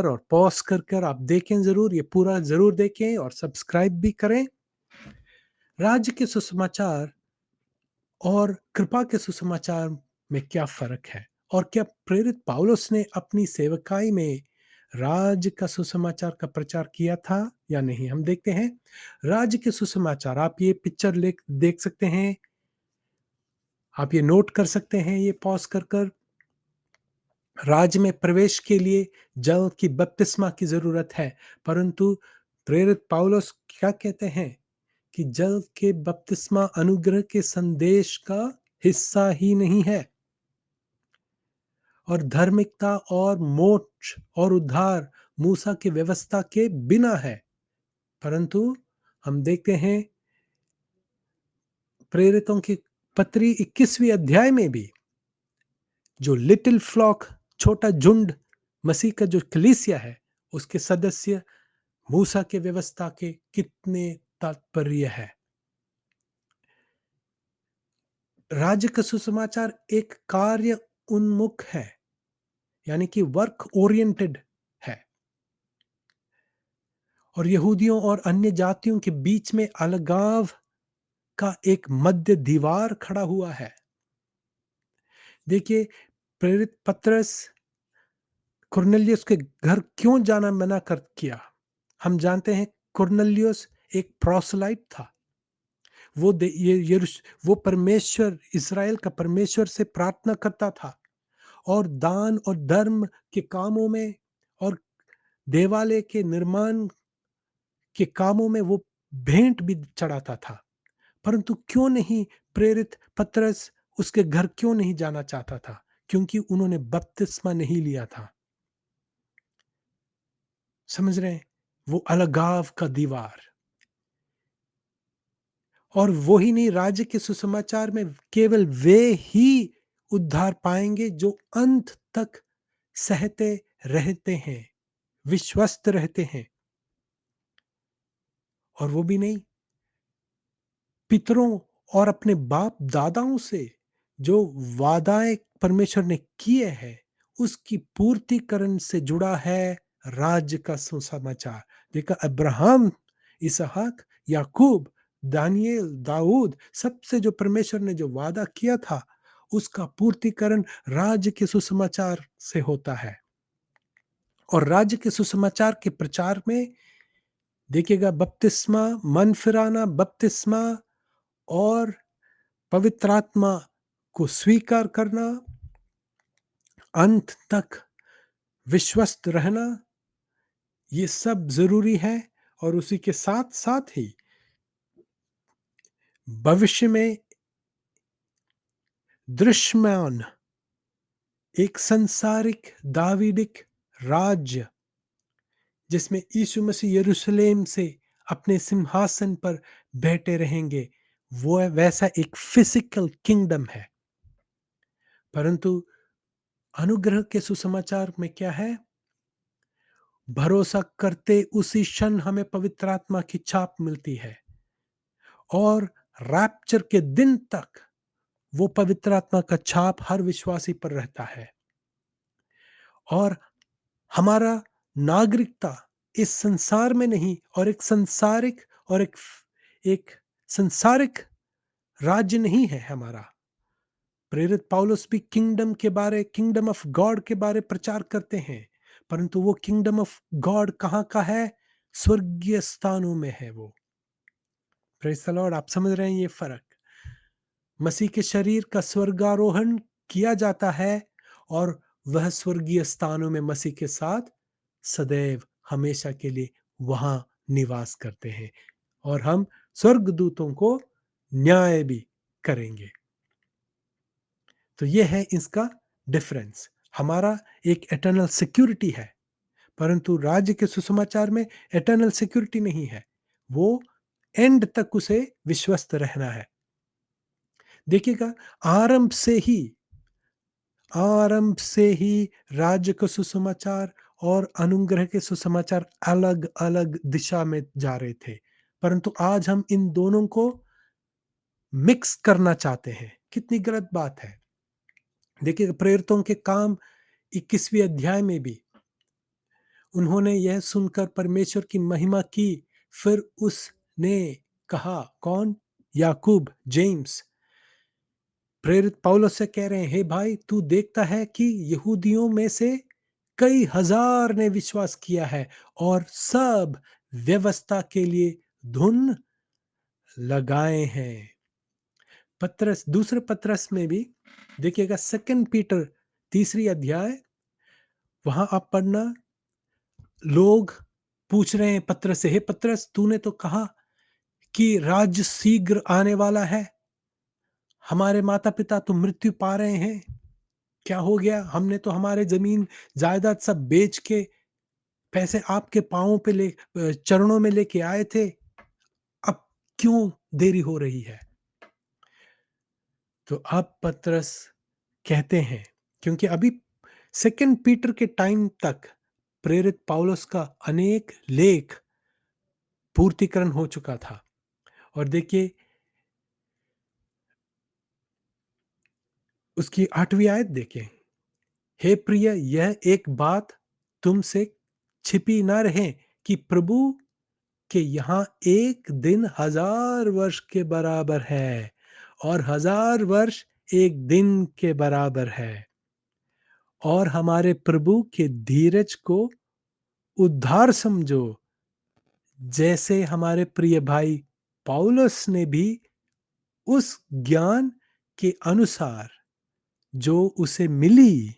और पॉज़ कर आप देखें ज़रूर, ये पूरा ज़रूर देखें और सब्सक्राइब भी करें। राज्य के सुसमाचार और कृपा के सुसमाचार में क्या फ़र्क है? और क्या प्रेरित पौलुस ने अपनी सेवकाई में राज्य का सुसमाचार का प्रचार किया था या नहीं? हम देखते हैं, राज्य के सुसमाचार, आप ये पिक्चर लेक देख सकते हैं, आप ये नोट कर सकते हैं, ये पॉज़ कर। राज्य में प्रवेश के लिए जल की बपतिस्मा की ज़रूरत है, परंतु प्रेरित पौलुस क्या कहते हैं कि जल के बपतिस्मा अनुग्रह के संदेश का हिस्सा ही नहीं है, और धार्मिकता और मोक्ष और उद्धार मूसा की व्यवस्था के बिना है। परंतु हम देखते हैं प्रेरितों की पत्री 21वीं अध्याय में भी जो लिटिल फ्लॉक, छोटा झुंड, मसीह का जो कलीसिया है, उसके सदस्य मूसा के व्यवस्था के कितने तात्पर्य है। राज्य का सुसमाचार एक कार्य उन्मुख है, यानी कि वर्क ओरिएंटेड है, और यहूदियों और अन्य जातियों के बीच में अलगाव का एक मध्य दीवार खड़ा हुआ है। देखिए, प्रेरित पतरस कुरनेलियुस के घर क्यों जाना मना कर किया? हम जानते हैं कुरनेलियुस एक प्रोसेलाइट था। वो दे ये यरूश वो परमेश्वर, इज़राइल का परमेश्वर से प्रार्थना करता था, और दान और धर्म के कामों में और देवालय के निर्माण के कामों में वो भेंट भी चढ़ाता था। परंतु क्यों नहीं प्रेरित पतरस उसके घर क्यों नहीं जाना चाहता था? क्योंकि उन्होंने बपतिस्मा नहीं लिया था। समझ रहे हैं? वो अलगाव का दीवार। और वो ही नहीं, राज्य के सुसमाचार में केवल वे ही उद्धार पाएंगे जो अंत तक सहते रहते हैं, विश्वस्त रहते हैं। और वो भी नहीं, पितरों और अपने बाप दादाओं से जो वादाएं परमेश्वर ने किए हैं, उसकी पूर्तिकरण से जुड़ा है राज्य का सुसमाचार। देखा, अब्राहम, इसहाक, याकूब, दानियेल, दाऊद, सबसे जो परमेश्वर ने जो वादा किया था, उसका पूर्तिकरण राज्य के सुसमाचार से होता है। और राज्य के सुसमाचार के प्रचार में देखिएगा, बपतिस्मा, मन फिराना, बपतिस्मा और पवित्र आत्मा को स्वीकार करना, अंत तक विश्वस्त रहना, ये सब जरूरी है। और उसी के साथ साथ ही भविष्य में दृश्यमान एक संसारिक दावीदिक राज्य, जिसमें यीशु मसीह यरूशलेम से अपने सिंहासन पर बैठे रहेंगे, वो वैसा एक फिजिकल किंगडम है। परंतु अनुग्रह के सुसमाचार में क्या है? भरोसा करते उसी क्षण हमें पवित्र आत्मा की छाप मिलती है, और रैप्चर के दिन तक वो पवित्र आत्मा का छाप हर विश्वासी पर रहता है। और हमारा नागरिकता इस संसार में नहीं, और एक संसारिक और एक संसारिक राज्य नहीं है हमारा। प्रेरित पौलुस भी किंगडम ऑफ गॉड के बारे प्रचार करते हैं, परंतु वो किंगडम ऑफ गॉड कहाँ का है? स्वर्गीय स्थानों में है वो। Praise the Lord. आप समझ रहे हैं ये फर्क? मसीह के शरीर का स्वर्गारोहण किया जाता है, और वह स्वर्गीय स्थानों में मसीह के साथ सदैव हमेशा के लिए वहां निवास करते हैं, और हम स्वर्गदूतों को न्याय भी करेंगे। तो ये है इसका डिफरेंस। हमारा एक एटर्नल सिक्योरिटी है, परंतु राज्य के सुसमाचार में एटर्नल सिक्योरिटी नहीं है। वो एंड तक उसे विश्वस्त रहना है। देखिएगा, आरंभ से ही राज्य का सुसमाचार और अनुग्रह के सुसमाचार अलग अलग दिशा में जा रहे थे, परंतु आज हम इन दोनों को मिक्स करना चाहते हैं। कितनी गलत बात है। देखिए, प्रेरितों के काम 21वीं अध्याय में भी उन्होंने यह सुनकर परमेश्वर की महिमा की। फिर उसने कहा, कौन? याकूब, जेम्स, प्रेरित पौलुस से कह रहे हैं, हे भाई, तू देखता है कि यहूदियों में से कई हजार ने विश्वास किया है और सब व्यवस्था के लिए धुन लगाए हैं। पत्रस, दूसरे पत्रस में भी देखिएगा, सेकंड पीटर तीसरी अध्याय, वहां आप पढ़ना, लोग पूछ रहे हैं पत्रस से, हे पत्रस, तूने तो कहा कि राज्य शीघ्र आने वाला है, हमारे माता पिता तो मृत्यु पा रहे हैं, क्या हो गया? हमने तो हमारे जमीन जायदाद सब बेच के पैसे आपके पांवों पे चरणों में लेके आए थे, अब क्यों देरी हो रही है? तो अब पतरस कहते हैं, क्योंकि अभी सेकंड पीटर के टाइम तक प्रेरित पौलुस का अनेक लेख पूर्तिकरण हो चुका था। और देखिए उसकी 8वीं आयत देखें, हे प्रिय, यह एक बात तुमसे छिपी ना रहे कि प्रभु के यहाँ एक दिन 1000 वर्ष के बराबर है और 1000 वर्ष एक दिन के बराबर है। और हमारे प्रभु के धीरज को उद्धार समझो, जैसे हमारे प्रिय भाई पौलुस ने भी उस ज्ञान के अनुसार जो उसे मिली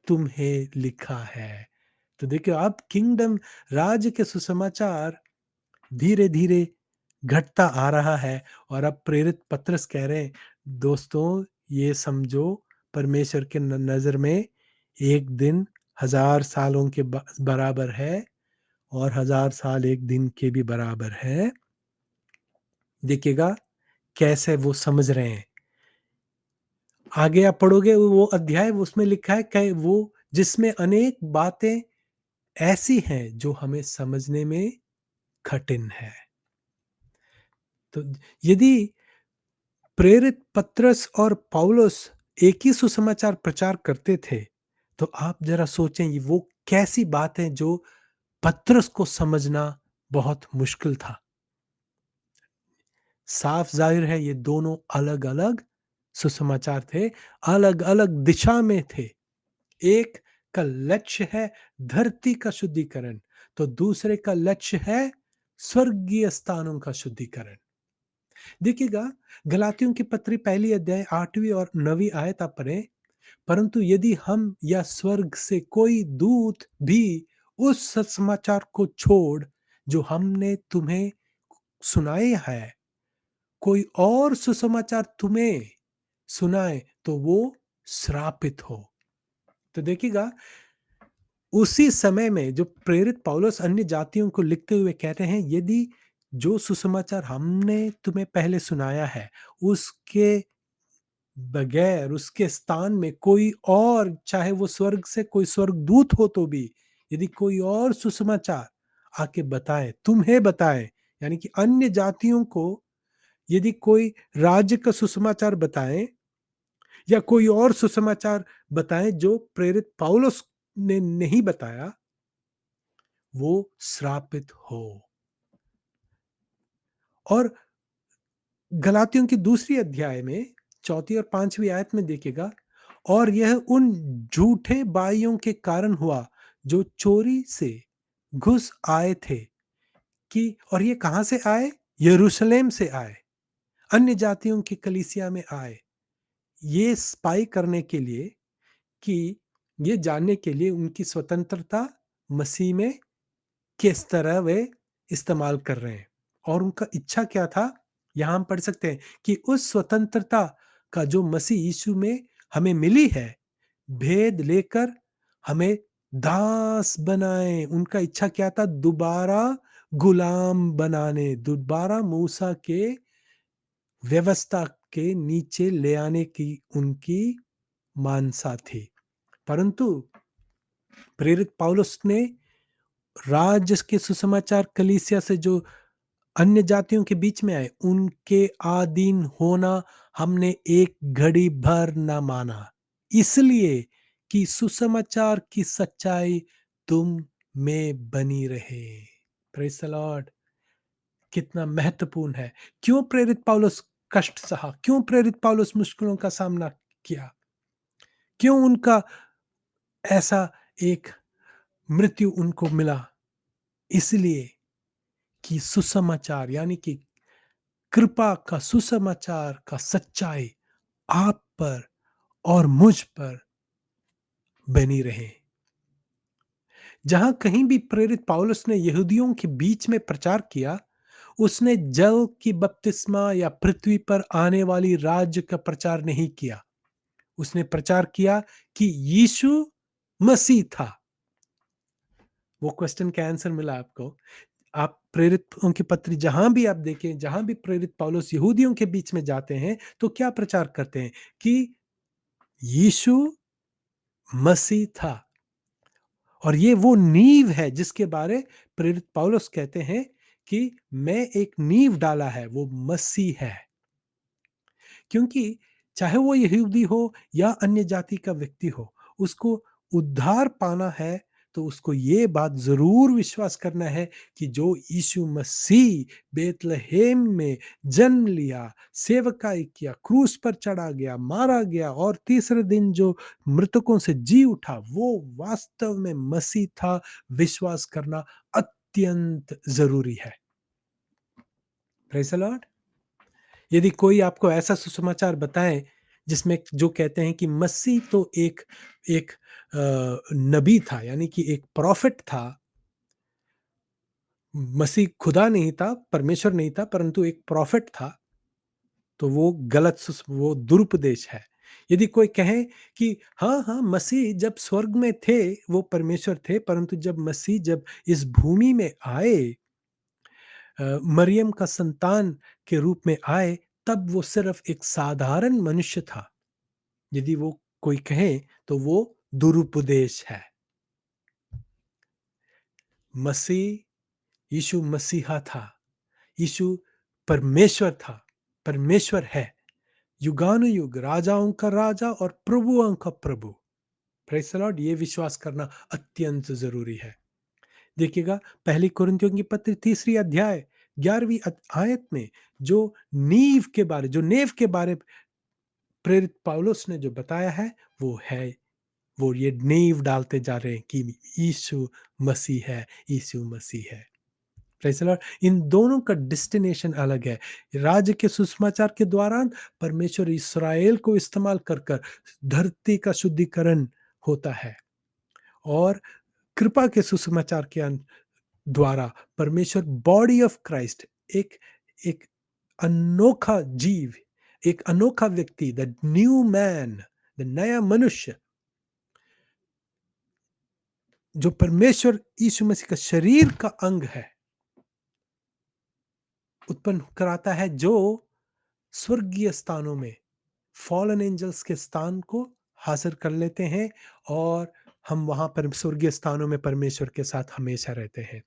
तुम्हें लिखा है। तो देखियो, अब किंगडम, राज्य के सुसमाचार धीरे धीरे घटता आ रहा है। और अब प्रेरित पत्रस कह रहे हैं, दोस्तों ये समझो, परमेश्वर के नजर में एक दिन 1000 सालों के बराबर है और 1000 साल एक दिन के भी बराबर है। देखिएगा कैसे वो समझ रहे हैं। आगे आप पढ़ोगे वो अध्याय, उसमें लिखा है कि वो जिसमें अनेक बातें ऐसी हैं जो हमें समझने में कठिन है। तो यदि प्रेरित पत्रस और पौलुस एक ही सुसमाचार प्रचार करते थे, तो आप जरा सोचें वो कैसी बात है जो पत्रस को समझना बहुत मुश्किल था। साफ जाहिर है ये दोनों अलग अलग सुसमाचार थे, अलग अलग दिशा में थे। एक का लक्ष्य है धरती का शुद्धिकरण, तो दूसरे का लक्ष्य है स्वर्गीय स्थानों का शुद्धिकरण। देखिएगा, गलातियों की पत्री पहली अध्याय 8वीं और 9वीं आयत आप पढ़ें, परंतु यदि हम या स्वर्ग से कोई दूत भी उस सत्समाचार को छोड़ जो हमने तुम्हें सुनाया है, कोई और सुसमाचार तुम्हें सुनाए, तो वो श्रापित हो। तो देखिएगा, उसी समय में जो प्रेरित पौलुस अन्य जातियों को लिखते हुए कहते हैं, यदि जो सुसमाचार हमने तुम्हें पहले सुनाया है उसके बगैर, उसके स्थान में कोई और, चाहे वो स्वर्ग से कोई स्वर्गदूत हो तो भी, यदि कोई और सुसमाचार आके बताए, तुम्हें बताए, यानी कि अन्य जातियों को यदि कोई राज्य का सुसमाचार बताए या कोई और सुसमाचार बताए जो प्रेरित पौलुस ने नहीं बताया, वो श्रापित हो। और गलातियों की दूसरी अध्याय में चौथी और 5वीं आयत में देखिएगा, और यह उन झूठे भाइयों के कारण हुआ जो चोरी से घुस आए थे कि, और ये कहां से आए? यरूशलेम से आए, अन्य जातियों की कलीसिया में आए, ये स्पाई करने के लिए कि ये जानने के लिए उनकी स्वतंत्रता मसीह में किस तरह वे इस्तेमाल कर रहे हैं। और उनका इच्छा क्या था? यहां हम पढ़ सकते हैं कि उस स्वतंत्रता का जो मसीह यीशु में हमें मिली है, भेद लेकर हमें दास बनाए। उनका इच्छा क्या था? दोबारा गुलाम बनाने, दोबारा मूसा के व्यवस्था के नीचे ले आने की उनकी मानसा थी। परंतु प्रेरित पौलुस ने राज्य के सुसमाचार कलीसिया से जो अन्य जातियों के बीच में आए, उनके अधीन होना हमने एक घड़ी भर ना माना, इसलिए कि सुसमाचार की सच्चाई तुम में बनी रहे। Praise the Lord. कितना महत्वपूर्ण है। क्यों प्रेरित पौलुस कष्ट सहा? क्यों प्रेरित पौलुस मुश्किलों का सामना किया? क्यों उनका ऐसा एक मृत्यु उनको मिला? इसलिए कि सुसमाचार यानी कि कृपा का सुसमाचार का सच्चाई आप पर और मुझ पर बनी रहे। जहां कहीं भी प्रेरित पौलुस ने यहूदियों के बीच में प्रचार किया, उसने जल की बपतिस्मा या पृथ्वी पर आने वाली राज्य का प्रचार नहीं किया। उसने प्रचार किया कि यीशु मसीह था। वो क्वेश्चन का आंसर मिला आपको। आप प्रेरितों की पत्री जहां भी आप देखें, जहां भी प्रेरित पौलुस यहूदियों के बीच में जाते हैं, तो क्या प्रचार करते हैं कि यीशु मसीह था। और ये वो नींव है जिसके बारे प्रेरित पौलुस कहते हैं कि मैं एक नींव डाला है, वो मसीह है। क्योंकि चाहे वो यहूदी हो या अन्य जाति का व्यक्ति हो, उसको उद्धार पाना है तो उसको ये बात ज़रूर विश्वास करना है कि जो यीशु मसीह बेतलहेम में जन्म लिया, सेवकाई किया, क्रूस पर चढ़ा गया, मारा गया और तीसरे दिन जो मृतकों से जी उठा, वो वास्तव में मसीह था, विश्वास करना अत्यंत ज़रूरी है। Praise the Lord. यदि कोई आपको ऐसा सुसमाचार बताए जिसमें जो कहते हैं कि मसीह तो एक एक नबी था यानी कि एक प्रॉफिट था, मसीह खुदा नहीं था, परमेश्वर नहीं था परंतु एक प्रॉफिट था, तो वो वो दुरुपदेश है। यदि कोई कहे कि हाँ, हाँ, मसीह जब स्वर्ग में थे, वो परमेश्वर थे परंतु जब इस भूमि में आए, मरियम का संतान के रूप में आए, तब वो सिर्फ एक साधारण मनुष्य था। यदि वो कोई कहे तो वो दुरुपदेश है। मसीह यीशु मसीहा था। यीशु परमेश्वर था, परमेश्वर है। युगानुयुग राजाओं का राजा और प्रभुओं का प्रभु। Praise the Lord. ये विश्वास करना अत्यंत ज़रूरी है। देखिएगा पहली कुरिन्थियों की पत्री 3 अध्याय 11वीं आयत में जो नेव के बारे प्रेरित पौलुस ने जो बताया है, वो है वो ये नींव डालते जा रहे हैं कि यीशु मसीह है, यीशु मसीह है। Praise the Lord. इन दोनों का डेस्टिनेशन अलग है। राज्य के सुसमाचार के दौरान परमेश्वर इस्राएल को इस्तेमाल कर धरती का शुद्धिकरण होता है और कृपा के सुसमाचार के द्वारा परमेश्वर बॉडी ऑफ क्राइस्ट एक एक अनोखा जीव, एक अनोखा व्यक्ति, द न्यू मैन, द नया मनुष्य जो परमेश्वर यीशु मसीह का शरीर का अंग है, उत्पन्न कराता है जो स्वर्गीय स्थानों में फॉलन एंजल्स के स्थान को हासिल कर लेते हैं और हम वहां पर स्वर्गीय स्थानों में परमेश्वर के साथ हमेशा रहते हैं।